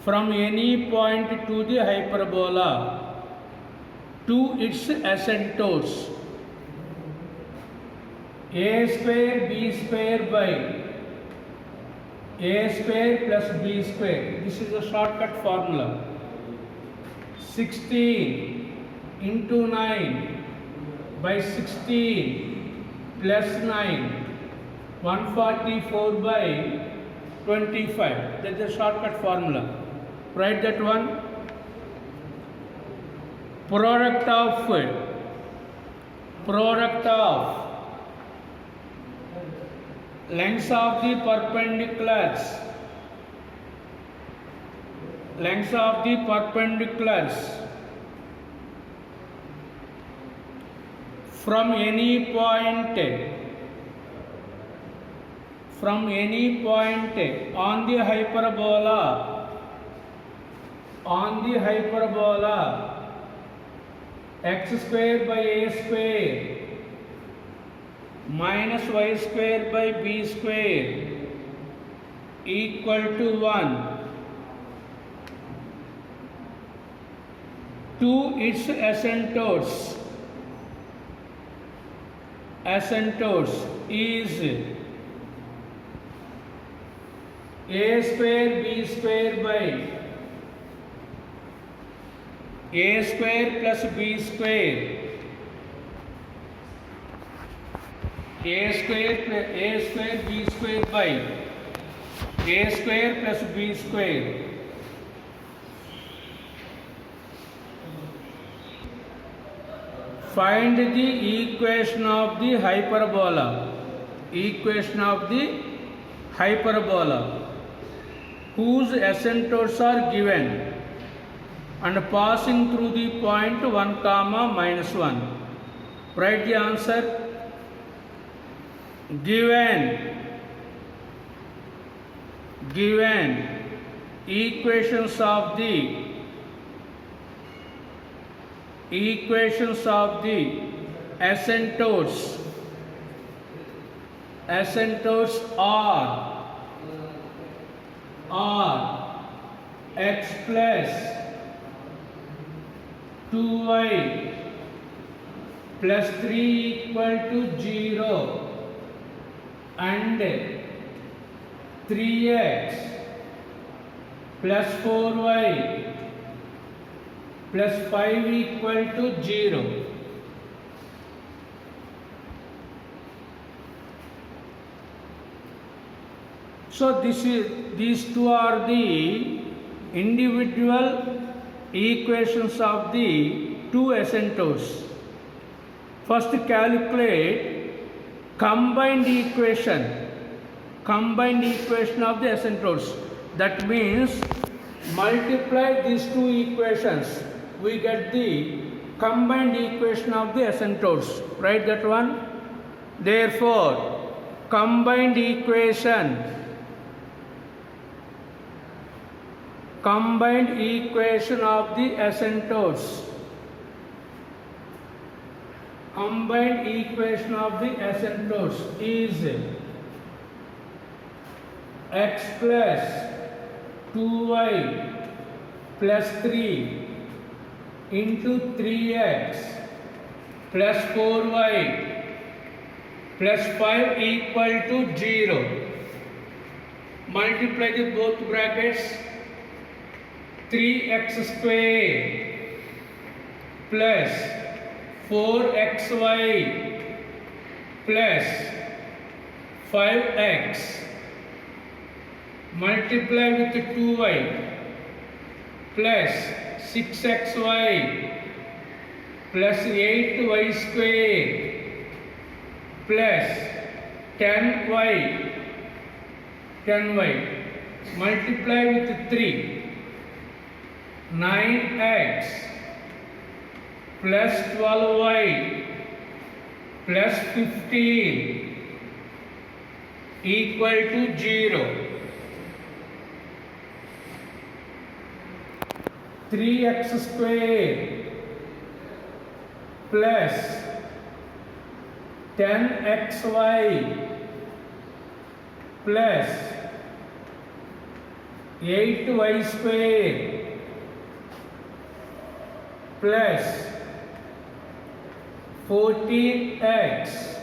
from any point to the hyperbola to its asymptotes a square b square by a square plus b square. This is a shortcut formula. 16 into 9 by 16 plus 9, 144 by 25. That is a shortcut formula. Write that one. Product of lengths of the perpendiculars from any point on the hyperbola x square by a square minus y square by b square equal to 1 to its asymptotes is a square b square by a square plus b square, a square b square by a square plus b square. Find the equation of the hyperbola whose asymptotes are given and passing through the point 1 comma minus 1. Write the answer. Given equations of the asymptotes are x plus 2y plus 3 equal to 0 and 3x plus 4y plus 5 equal to 0. So these two are the individual equations of the two asymptotes. First calculate combined equation of the asymptotes. That means multiply these two equations, we get the combined equation of the asymptotes. Write that one. Therefore combined equation of the asymptotes is x plus 2y plus 3 into 3x plus 4y plus 5 equal to 0. Multiply the both brackets. 3x square plus 4xy plus 5x multiply with 2y plus 6xy plus 8y square plus 10y multiply with 3 9x plus 12y plus 15 equal to 0. 3x square plus 10xy plus 8y square plus 14x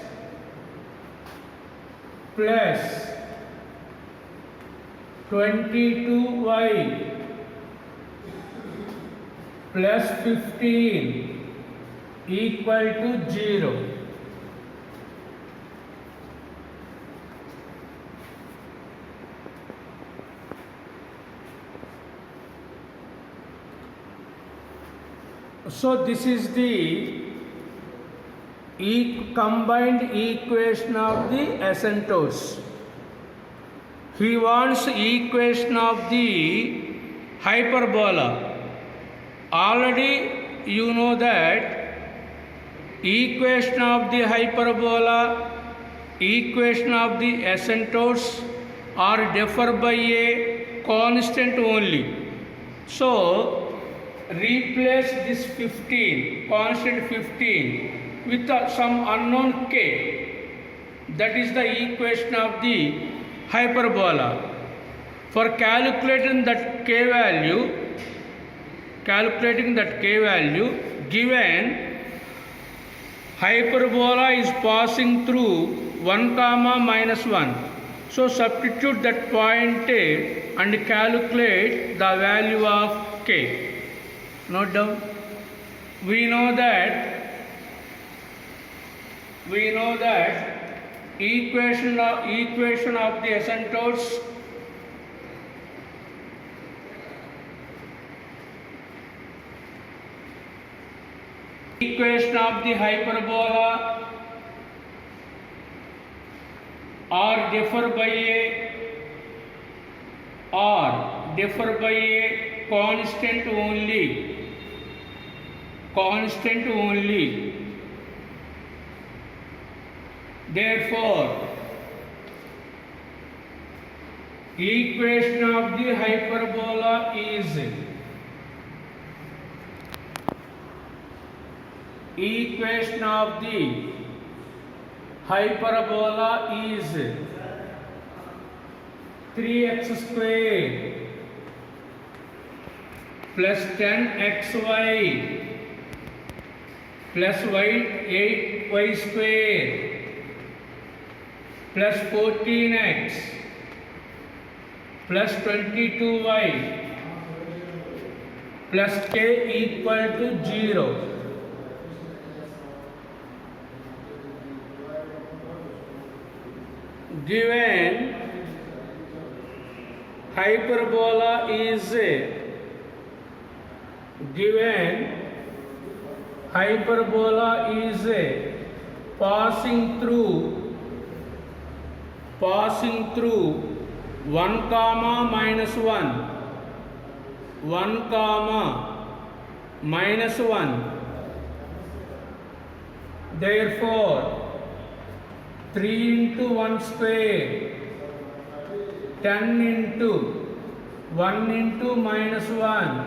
plus 22y plus 15 equal to 0. So this is the combined equation of the asymptotes. He wants equation of the hyperbola. Already you know that equation of the hyperbola, equation of the asymptotes are differ by a constant only. So replace this 15, constant 15 with some unknown k. That is the equation of the hyperbola. For calculating that k value, given hyperbola is passing through 1 comma minus 1. So substitute that point and calculate the value of k. Note down. We know that equation of the asymptotes equation of the hyperbola are differ by a constant only. Therefore, equation of the hyperbola is equation of the hyperbola is 3x square plus 10xy plus 8y square plus 14x plus 22y plus k equal to 0. Given hyperbola is passing through 1 comma minus 1. Therefore 3 into 1 square 10 into 1 into minus 1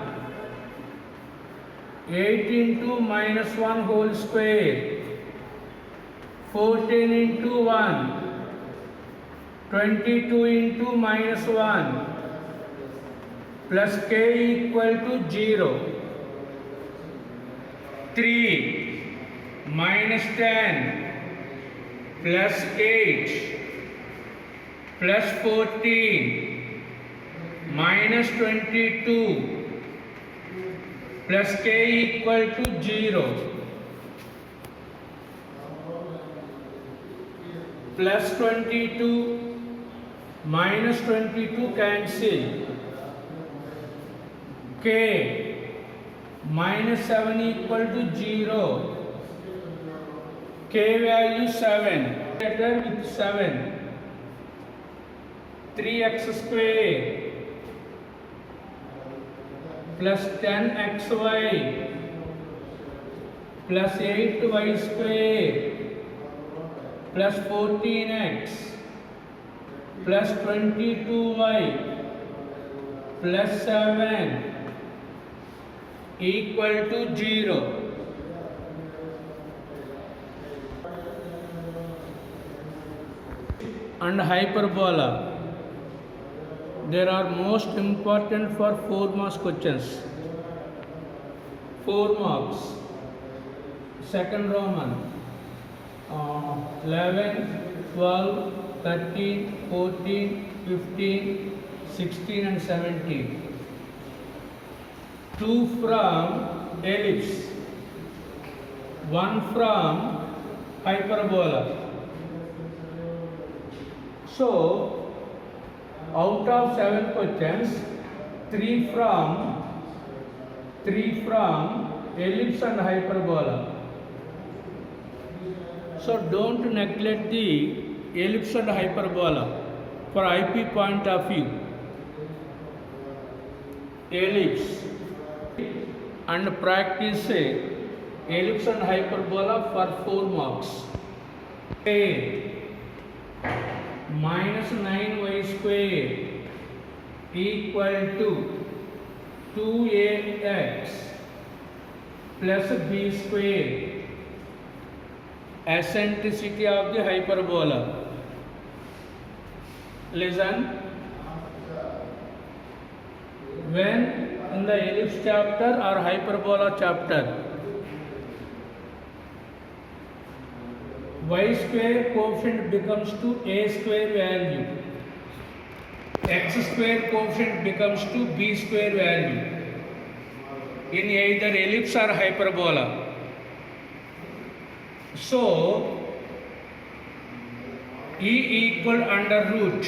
8 into minus 1 whole square 14 into 1 22 into minus 1 plus k equal to 0. 3 minus 10 plus 8 plus 14 minus 22 plus k equal to 0. Plus 22 minus 22 cancel. K minus 7 equal to 0. K value 7. Letter with 7. 3x square plus 10xy plus 8y square plus 14x plus 22y plus 7 equal to 0. And hyperbola. there are most important for 4 marks questions. 4 marks. Second Roman, 11, 12, 13, 14, 15, 16 and 17. 2 from ellipse, 1 from hyperbola. So, out of 7 questions, 3 from ellipse and hyperbola. So don't neglect the ellipse and hyperbola for IP point of view. Ellipse and practice ellipse and hyperbola for 4 marks. Minus 9y square equal to 2ax plus b square. Eccentricity of the hyperbola. Listen. When in the ellipse chapter or hyperbola chapter, y square coefficient becomes to a square value, x square coefficient becomes to b square value in either ellipse or hyperbola. So E equal under root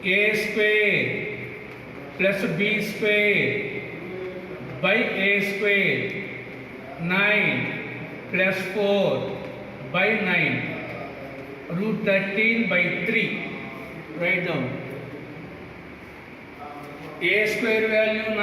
a square plus b square by a square, 9 plus 4 by 9, root 13 by 3. Write down. A square value